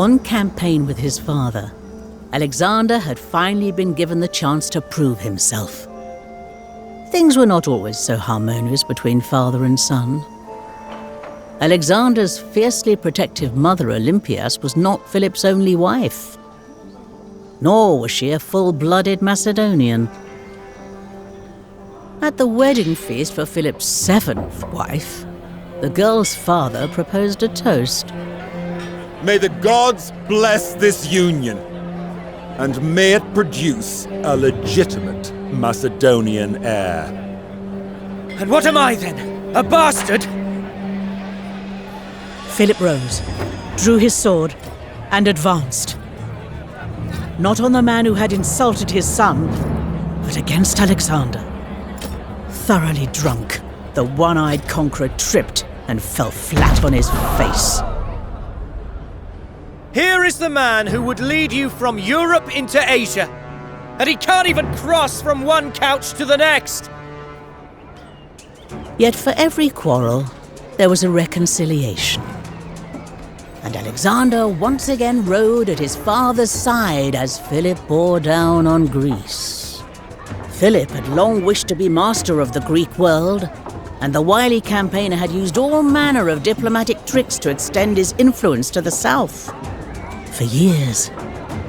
On campaign with his father, Alexander had finally been given the chance to prove himself. Things were not always so harmonious between father and son. Alexander's fiercely protective mother Olympias was not Philip's only wife. Nor was she a full-blooded Macedonian. At the wedding feast for Philip's seventh wife, the girl's father proposed a toast. May the gods bless this union, and may it produce a legitimate Macedonian heir. And what am I then? A bastard? Philip rose, drew his sword, and advanced. Not on the man who had insulted his son, but against Alexander. Thoroughly drunk, the one-eyed conqueror tripped and fell flat on his face. Here is the man who would lead you from Europe into Asia, and he can't even cross from one couch to the next! Yet for every quarrel, there was a reconciliation. And Alexander once again rode at his father's side as Philip bore down on Greece. Philip had long wished to be master of the Greek world, and the wily campaigner had used all manner of diplomatic tricks to extend his influence to the south. For years,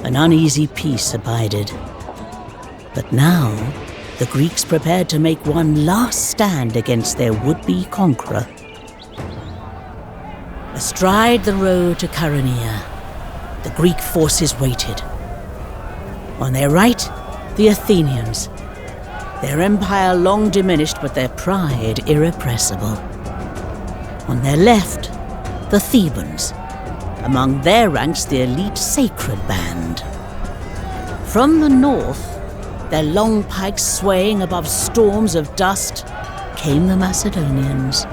an uneasy peace abided. But now, the Greeks prepared to make one last stand against their would-be conqueror. Astride the road to Chaeronea, the Greek forces waited. On their right, the Athenians, their empire long diminished but their pride irrepressible. On their left, the Thebans, among their ranks the elite Sacred Band. From the north, their long pikes swaying above storms of dust, came the Macedonians.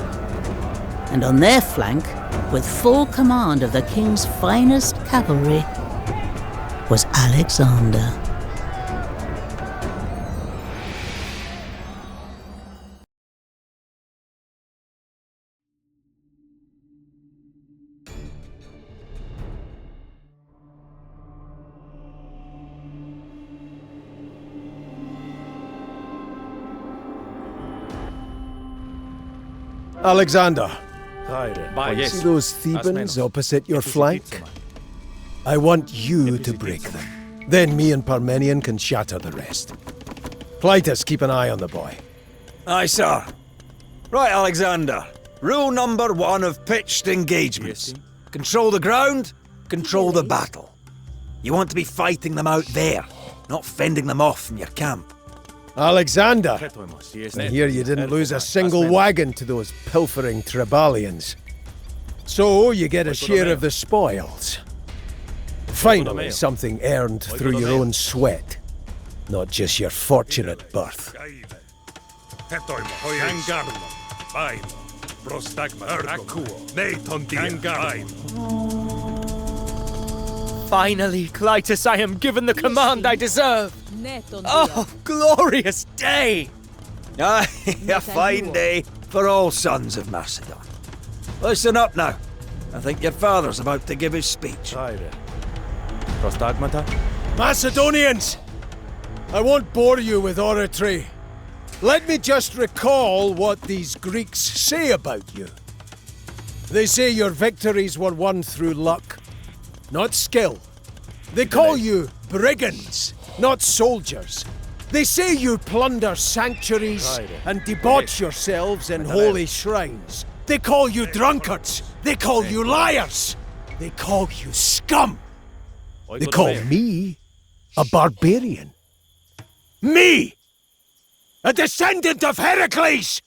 And on their flank, with full command of the king's finest cavalry, was Alexander. Alexander, Yes. see those Thebans opposite your flank? I want you to break them. Then me and Parmenion can shatter the rest. Clytus, keep an eye on the boy. Aye, sir. Right, Alexander. Rule number 1 of pitched engagements. Control the ground, control the battle. You want to be fighting them out there, not fending them off from your camp. Alexander! I hear you didn't lose a single wagon to those pilfering Tribalians. So you get a share of the spoils. Finally, something earned through your own sweat, not just your fortunate birth. Finally, Clytus, I am given the command I deserve! Oh, glorious day! Aye, a fine day for all sons of Macedon. Listen up now. I think your father's about to give his speech. Macedonians! I won't bore you with oratory. Let me just recall what these Greeks say about you. They say your victories were won through luck, not skill. They call you brigands, not soldiers. They say you plunder sanctuaries and debauch yourselves in holy shrines. They call you drunkards. They call you liars. They call you scum. They call me a barbarian. Me! A descendant of Heracles!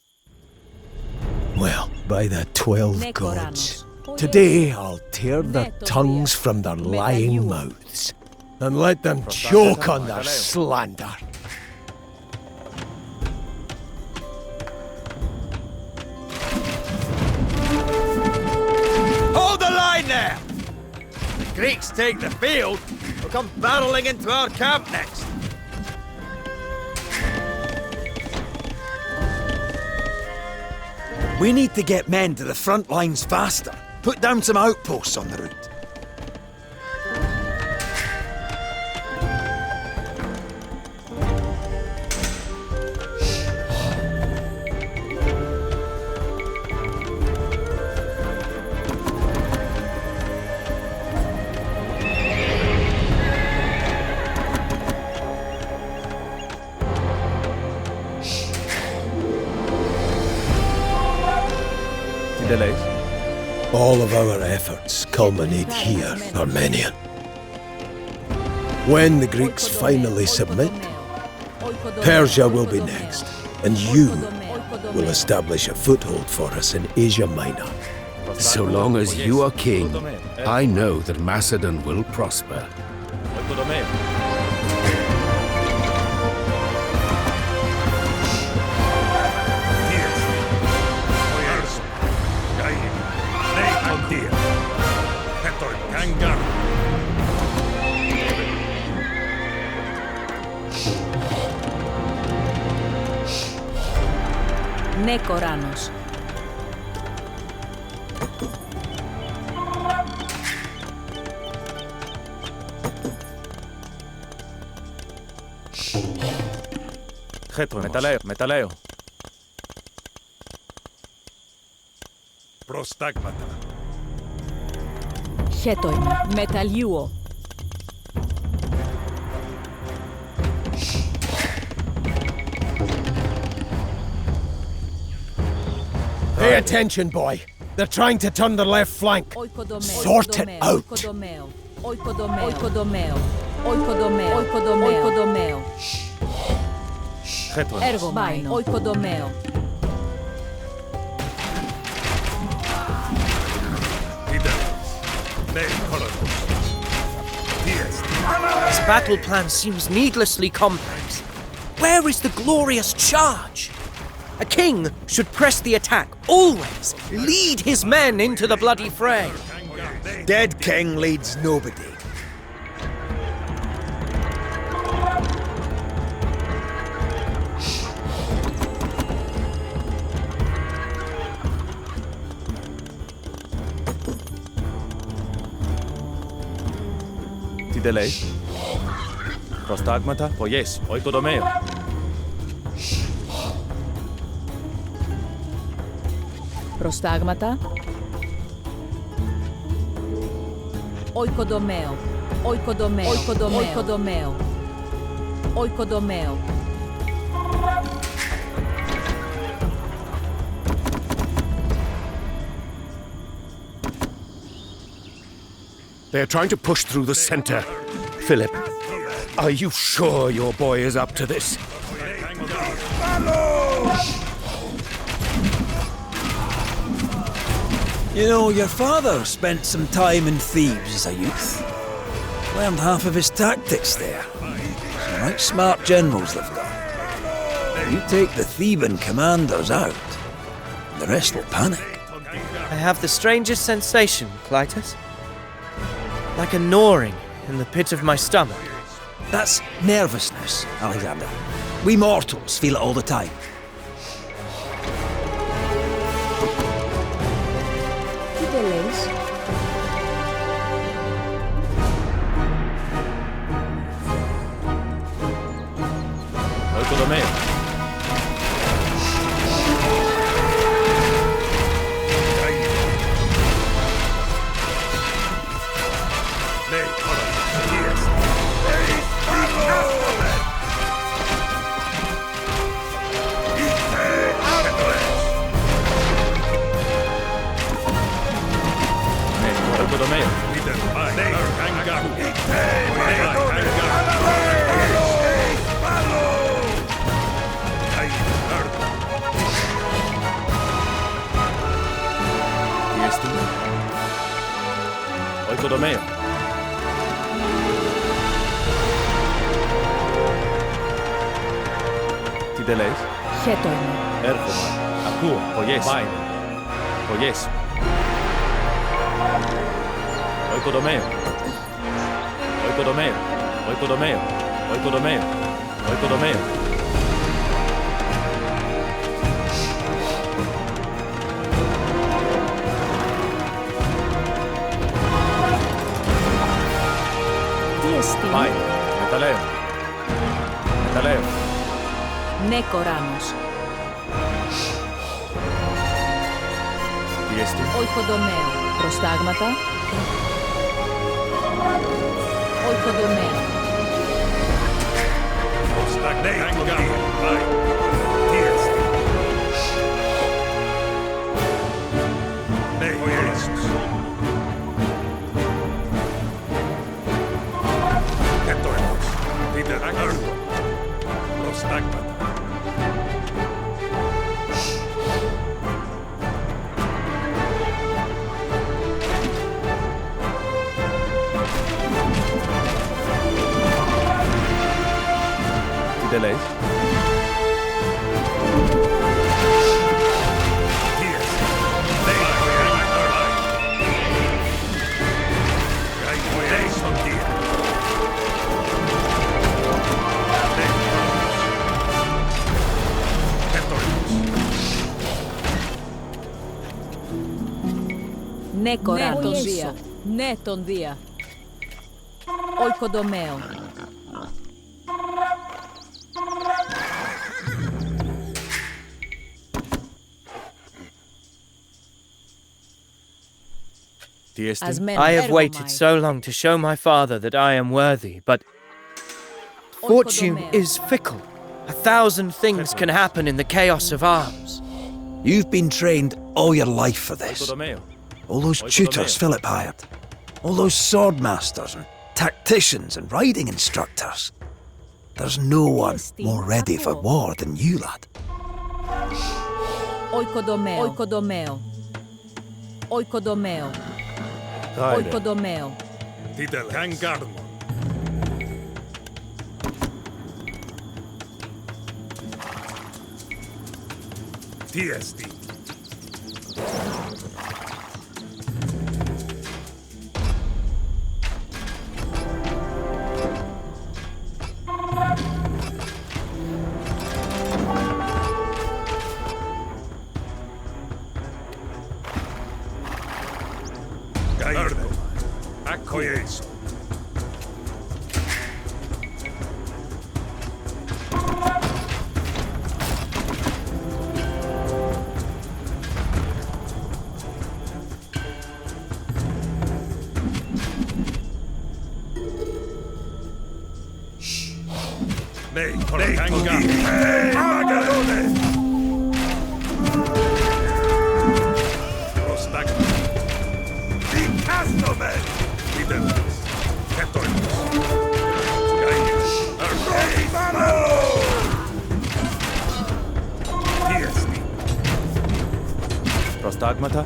Well, by the 12 gods, today I'll tear their tongues from their lying mouths and let them choke on their slander. Hold the line there! The Greeks take the field, we'll come barreling into our camp next. We need to get men to the front lines faster. Put down some outposts on the route. delays. All of our efforts culminate here, Armenian. When the Greeks finally submit, Persia will be next, and you will establish a foothold for us in Asia Minor. So long as you are king, I know that Macedon will prosper. Ναι, Κοράνος. Μεταλλέω. Προστάγματα. Χέτοιμα. Μεταλλιούω. Pay attention, boy. They're trying to turn the left flank. Sort it out. Έργο μάινο. Οικοδομαίο. This battle plan seems needlessly complex. Where is the glorious charge? A king should press the attack, always. Lead his men into the bloody fray. Dead king leads nobody. Τι δεν λέει. Προστάγματα, φωγές, οικοδομαίο. Προστάγματα. Οικοδομαίο. Οικοδομαίο. They're trying to push through the center. Philip, are you sure your boy is up to this? You know, your father spent some time in Thebes as a youth. Learned half of his tactics there. Some right smart generals they've got. You take the Theban commanders out, and the rest will panic. I have the strangest sensation, Clytus. Like a gnawing in the pit of my stomach. That's nervousness, Alexander. We mortals feel it all the time. Τι δεν λες. Οικοδομαίο. Οικοδομαίο. Τι δεν λέει. Χέτοιμα. Έρχομαι. Ακούω. Φωγές. Φωγές. Οικοδομαίο. Οικοδομαίο. Οικοδομαίο. Οικοδομαίο. Οικοδομαίο. Πάει. Μεταλλέω. Μεταλλέω. Ναι, Κοράνος. Τι εστί. Οικοδομαίο. Προστάγματα. Οικοδομαίο. Delays. Ναι, τον Δία. Ναι, τον Δία. Οικοδομαίο. I have waited so long to show my father that I am worthy, but fortune is fickle. 1,000 things can happen in the chaos of arms. You've been trained all your life for this. All those tutors Philip hired. All those sword masters and tacticians and riding instructors. There's no one more ready for war than you, lad. Οικοδομαίο. Οικοδομαίο. Οικοδομαίο. Οικοδομαίο. Τι εστί. Accoglienza. Προστάγματα.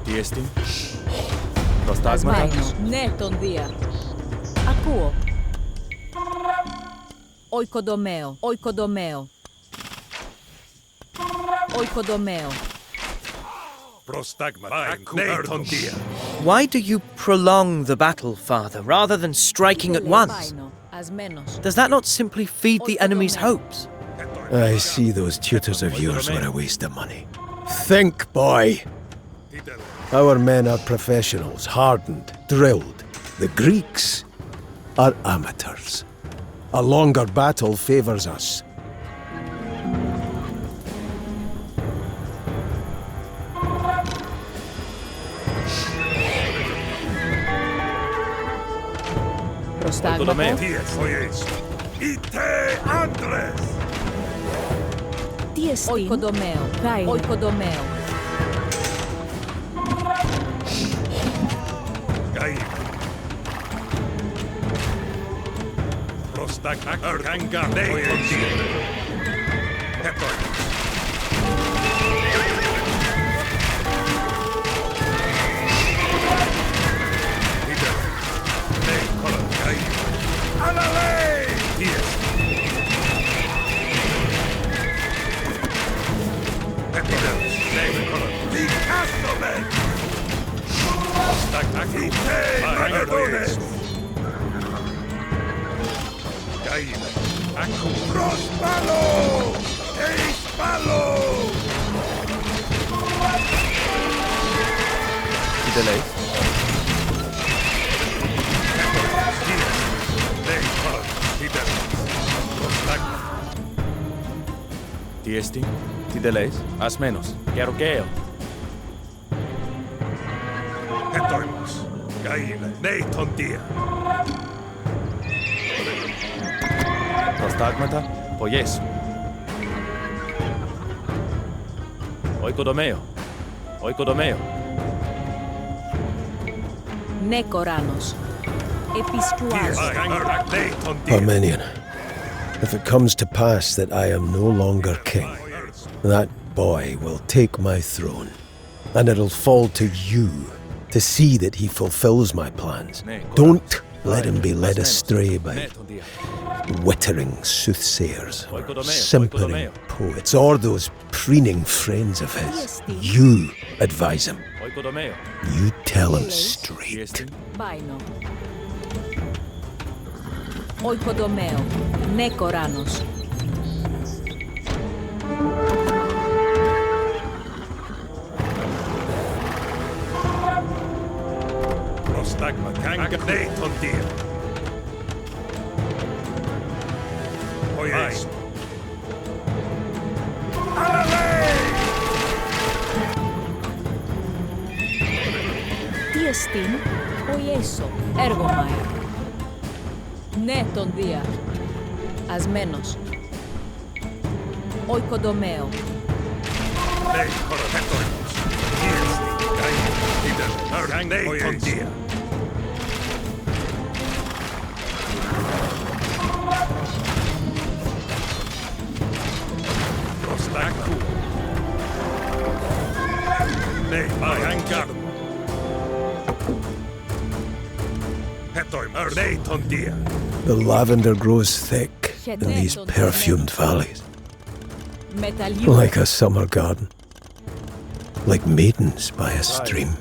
Τι εστί. Προστάγματα. Ναι, τον Δία. Ακούω. Οικοδομαίο. Οικοδομαίο. Οικοδομαίο. Why do you prolong the battle, father, rather than striking at once? Does that not simply feed the enemy's hopes? I see those tutors of yours were a waste of money. Think, boy! Our men are professionals, hardened, drilled. The Greeks are amateurs. A longer battle favors us. Προστάγματα. Τι εστίν. Οικοδομαίο. Οικοδομαίο. Delay. Τι εστί. Τι τελέεις. Ασμένος. Γεροκαίο. Etoimus. Gaile. Neiton dia. Προστάγματα. Πογές. Οικοδομαίο. Οικοδομαίο. Ναι, Κοράνος. Επισκουάζω. Parmenion, if it comes to pass that I am no longer king, that boy will take my throne, and it'll fall to you to see that he fulfills my plans. Don't let him be led astray by wittering soothsayers, or simpering poets, or those preening friends of his. You advise him. You tell him straight. Μπάινο. Οικοδομαίο. Ναι, Κοράνος. Τι εστίν, ο Ιέσο, έργο Μάια. Ναι, τον Δία. Ασμένος. Οικοδομαίο. The lavender grows thick in these perfumed valleys, Μεταλλιού. like a summer garden, like maidens by a stream.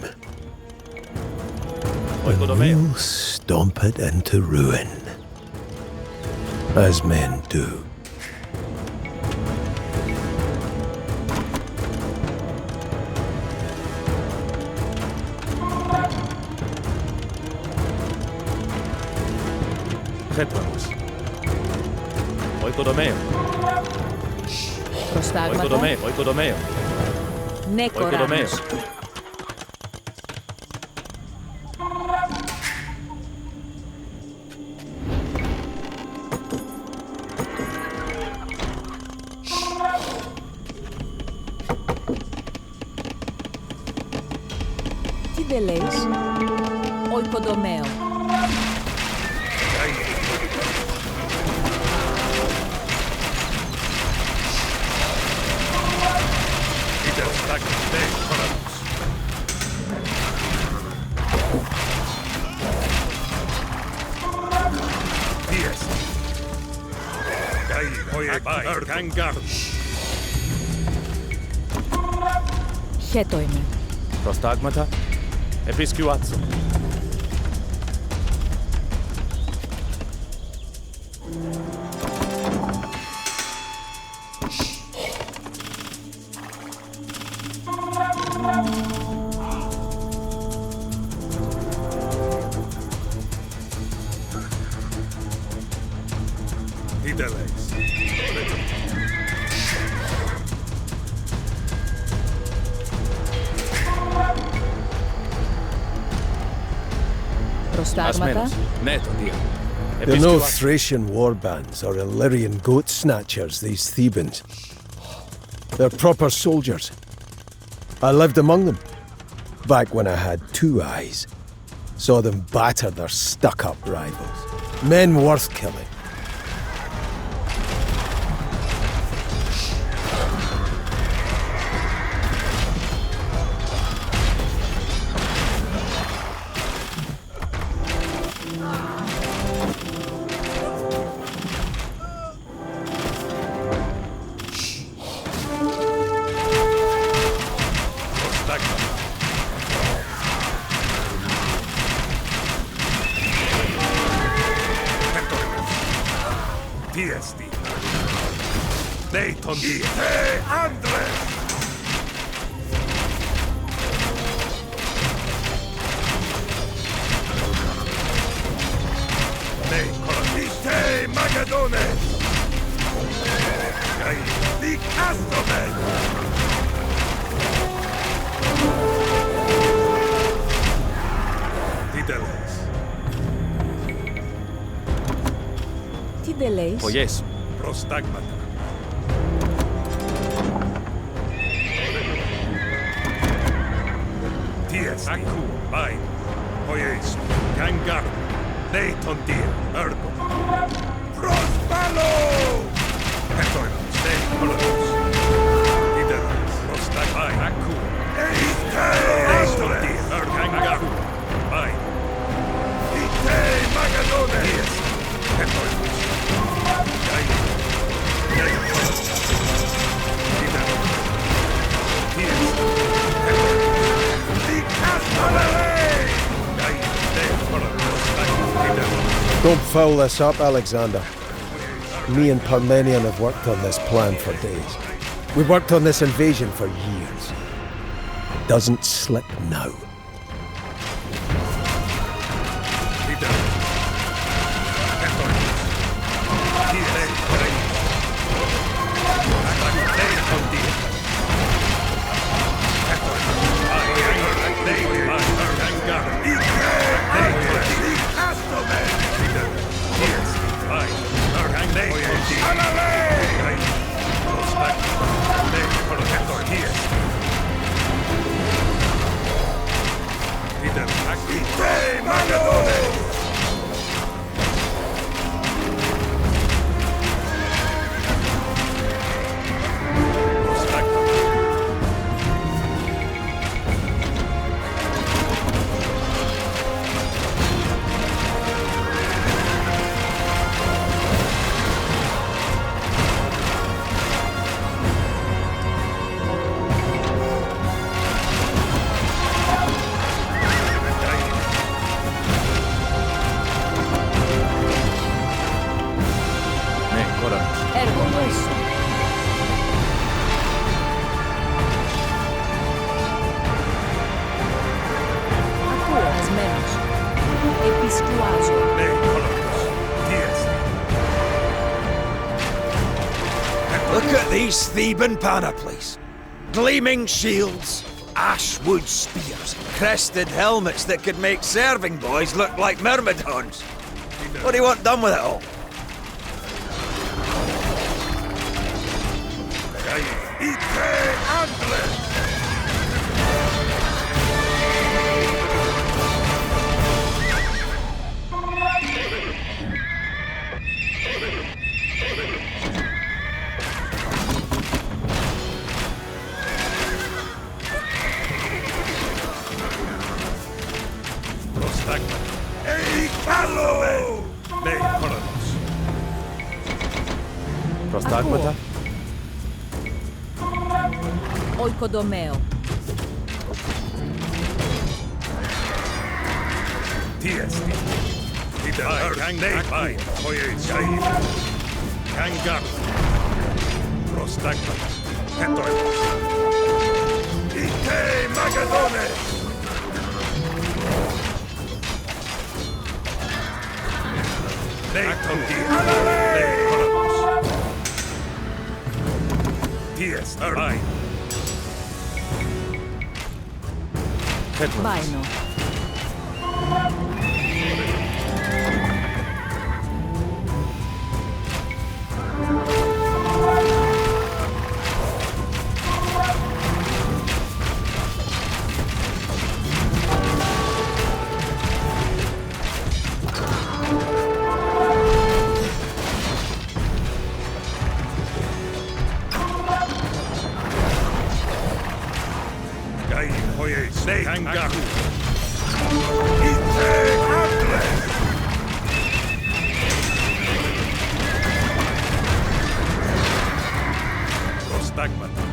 And we'll stomp it into ruin, as men do. Χέτρονος. Οικοδομαίο. Προστάγματα. Οικοδομαίο. Ναι, Οικοδομαίο. Κοράνος. Τι δε λέεις, οικοδομαίο. Χέτο είμαι. Προστάγματα. Επισκουάτσο. Τι τα λέεις. Προστάγματα. Ναι, τον Δία. They're no Thracian warbands or Illyrian goat snatchers, these Thebans. They're proper soldiers. I lived among them, back when I had 2 eyes. Saw them batter their stuck-up rivals. Men worth killing. Διέστη. Ναι, τον Δία. Άντρες! Ναι, κορατήστε, Μακεδόνες! Δικάστομαι! Τι τα λες. Τι δε λέεις, Ο Ιέσου. Προστάγματα. Τι εστί. Ακού, πάει. Poieis, Kangar, Neitondir, Ergo. Prospalo! Hetoin, Stay, Colonels. Ider, Prostagai, Aku. Eite! Neitondir, Ergangar. Ai. Ite, Magadone! Yes. Hetoin. Gai. Gai, Colonels. Ider. Yes. Hetoin. Don't foul this up, Alexander. Me and Parmenion have worked on this plan for days. We've worked on this invasion for years. It doesn't slip now. Look at these Theban panoplies. Gleaming shields, ash-wood spears, crested helmets that could make serving boys look like myrmidons. What do you want done with it all? Prostagmata. Oikodomeo. Tiesti. Ida Kangai, Poieis, Kangar. Prostagmata. Hetoimos. Ite Magadone! Neitondir. Neitondir. Ties, Armai. Vaino. Kangar. Ite Andre. Prostagmata.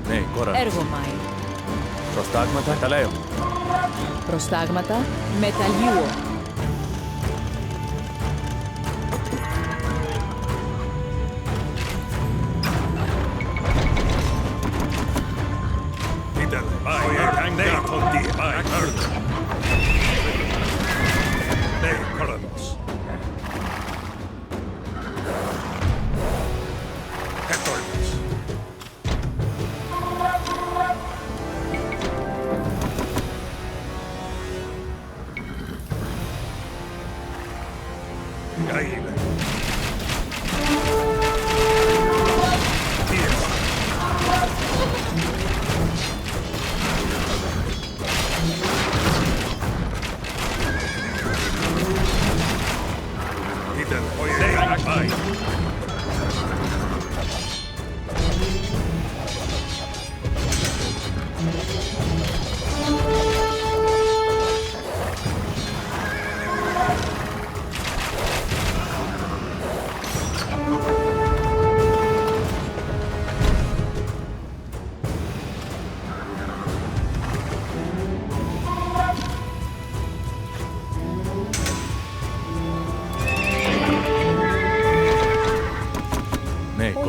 Ναι, κόρα. Έργομαι. Προστάγματα, τα λέω. Προστάγματα μεταλλιούω.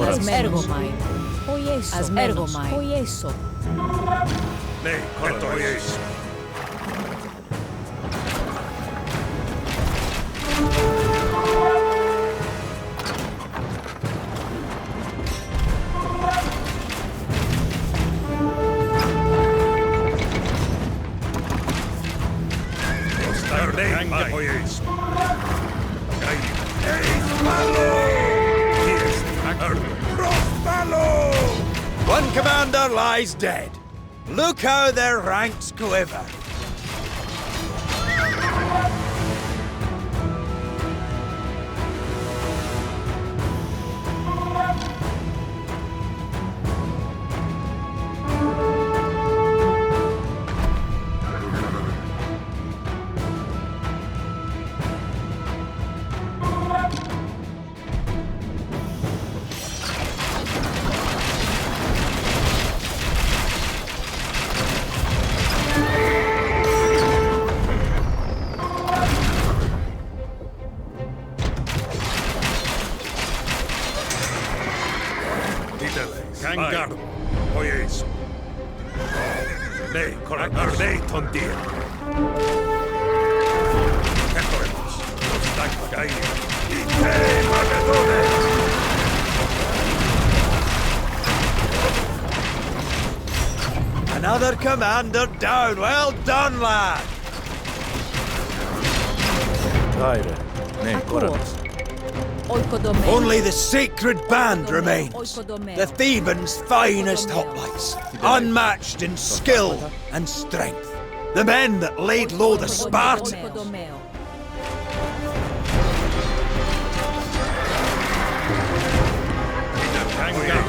Asmergomai. Asmergomai. Poieso. Ναι, κορατοίες. One commander lies dead. Look how their ranks quiver. Kangar. Poieso. Ναι, κορατοίες. Τοντία. Κατόρεμος. Προστάκμα. Καΐλια. Είτε Μακεδόνες. Another commander down. Well done, lad. Άιρε. Ναι, κοράτος. Oikodomeo. Only the sacred band remains. The Thebans' finest hoplites, unmatched in skill and strength. The men that laid low the Spartans. Oikodomeo. Kangar.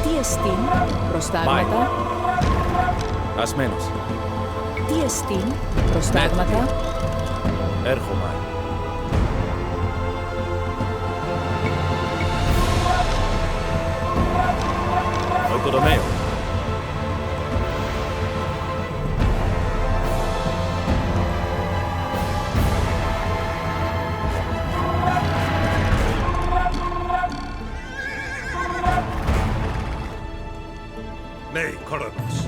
Τι εστίν, προστάγματα. Ασμένος. Τι εστίν, προστάγματα. Έρχομαι. Οικοδομαίο. Ναι, κοράτος.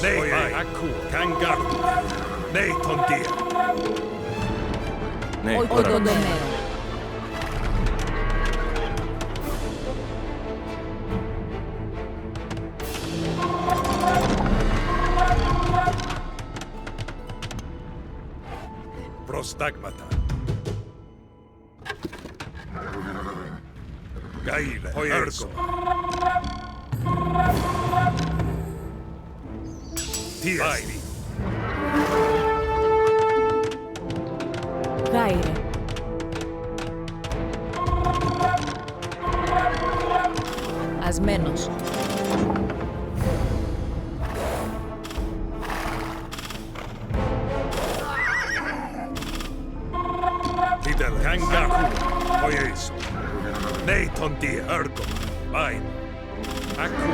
Ναι, ακούω. Kangar. Ναι, τοντία. Ναι, Oikodomeo. Προστάγματα. Καΐλε. Έρχομαι. Gaire. Ασμένος. Kangaku, Oyeso. Nathan D. Ergo. Mine. Aku.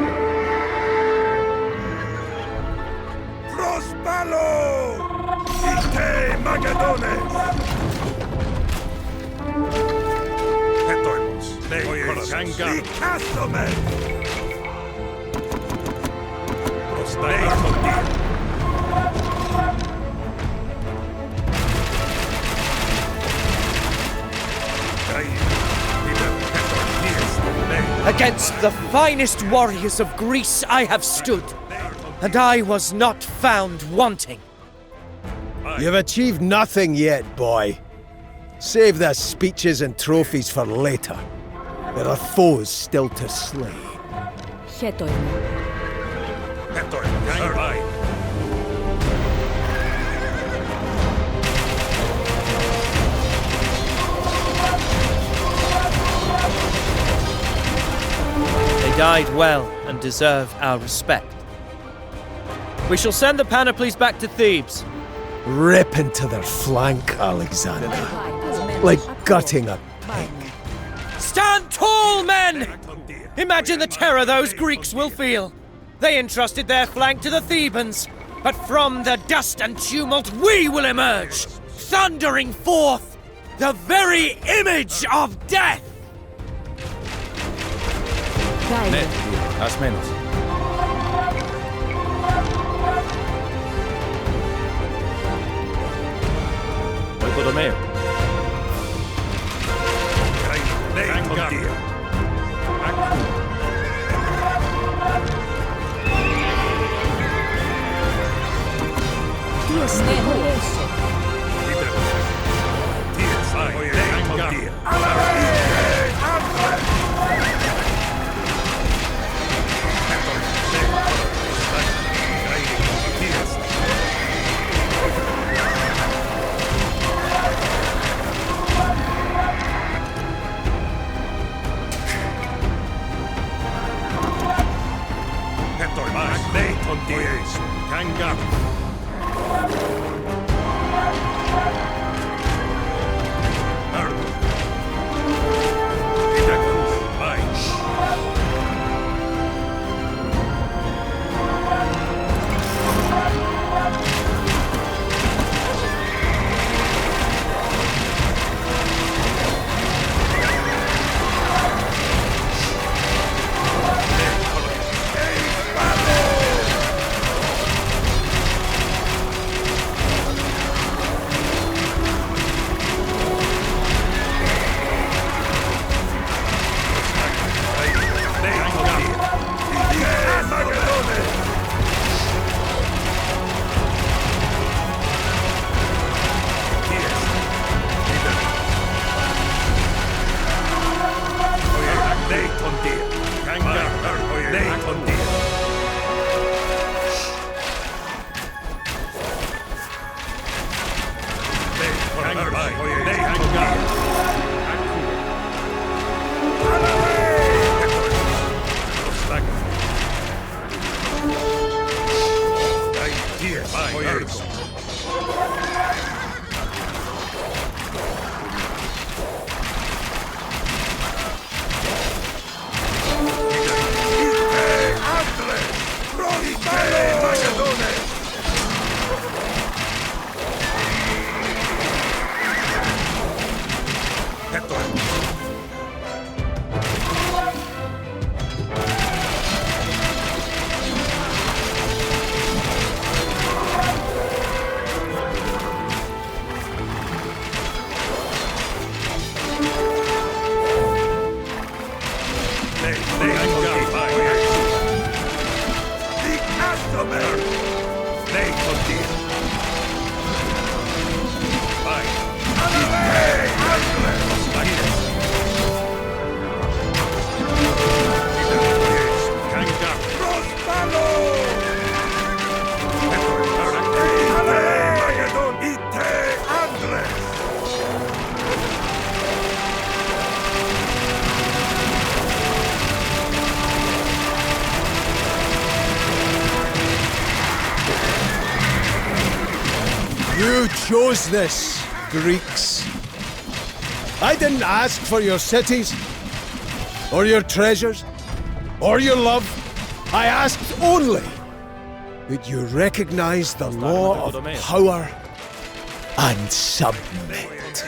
Prospalo! Ite Magadones! Hetoimos. Kangaku. Ikastomen! Nathan D. Against the finest warriors of Greece I have stood, and I was not found wanting. You've achieved nothing yet, boy. Save the speeches and trophies for later. There are foes still to slay. Χέτοιμο. They died well and deserve our respect. We shall send the panoplies back to Thebes. Rip into their flank, Alexander. Like gutting a pig. Stand tall, men! Imagine the terror those Greeks will feel. They entrusted their flank to the Thebans, but from the dust and tumult we will emerge, thundering forth the very image of death! Gaire. Ασμένος. Οικοδομέο. Τι ασμένος. You chose this, Greeks. I didn't ask for your cities, or your treasures, or your love. I asked only that you recognize the law of power and submit.